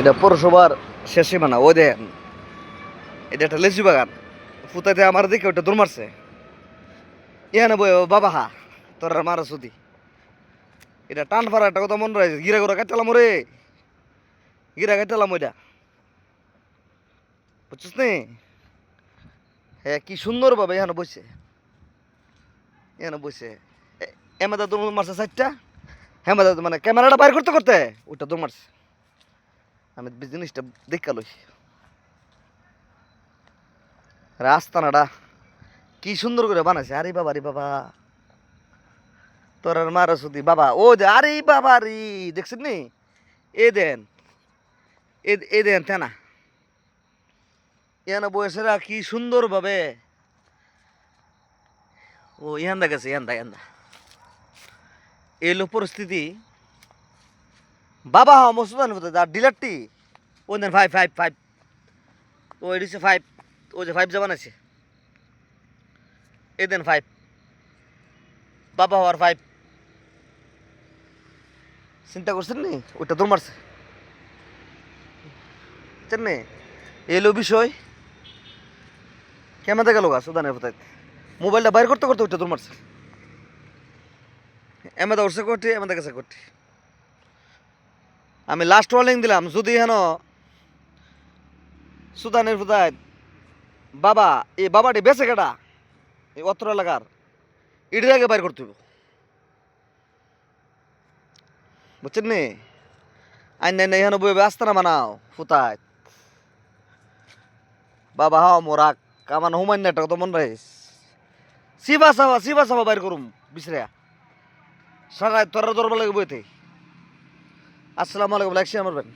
এটা পৌরসভার শেষ সীমানা। ওই দেখেন, এটা একটা লেচু বাগান। ফুতাইতে আমার দিকে ওটা দৌড় মারছে। ইয়ানে বই বাবা হা তোর মারা সুদি। এটা টান ফারা একটা কথা মনে রয়েছে, গিরা গোড়া কাটলাম রে, গিরা কাটলাম ওইটা, বুঝছিস নি? হ্যাঁ, কি সুন্দর ভাবে এখানে বসে, এখানে বসে এমাদা দৌড় মারছে চারটা। হেমাদা মানে ক্যামেরাটা বাইর করতে করতে ওইটা দৌড় মারছে। আমি জিনিসটা দেখা লই, রাস্তানাটা কি সুন্দর করে বানাইছে। আরে বাবা রে বাবা, তোর আর মারা সুদি বাবা। ও যে আরে বাবা রে, দেখছেন নি? এ দেন, এ দেন তেনা ইয়ানা বয়সেরা কি সুন্দর ভাবে। ও ইয়ান্দা গেছে, ইয়ান্দা ইয়ান্দা এলো পরিস্থিতি। বাবা হ্যাঁ মসুদান আর ডিলারটি ও দেন ফাইভ ফাইভ ফাইভ। ও এডিছে ফাইভ, ও যে ফাইভ জামান আছে এ দেন ফাইভ। বাবা হওয়ার ফাইভ, চিন্তা করছেন নি? ওইটা দৌড় মারছে, বুঝছেন নি? এলো বিষয়। কেমন গেল গা সুদানের কোথায় মোবাইলটা বাইর করতে করতে ওইটা দৌড় মারছে। এমাদা উঠছে কোটি, এমাদা গেছে কোটি। আমি লাস্ট ওয়ার্নিং দিলাম, যদি হেন সুদানের কোথায় বাবা, এই বাবাটি বেঁচে কেটা এই অত্র এলাকার, এটির আগে বাইর করতে হইব, বুঝছেন নি? আইন নাই এখানে বই আসতে না মানাও ফুতায় বাবা হাও মোরাক আমার হুমাইন একটা কত মন রাখিস। সিবা সাবা বাইর করুম বিছরা সারা তোরা দরবার লাগে বইতে। আসসালামু আলাইকুম, লাইক শেয়ার মারবেন।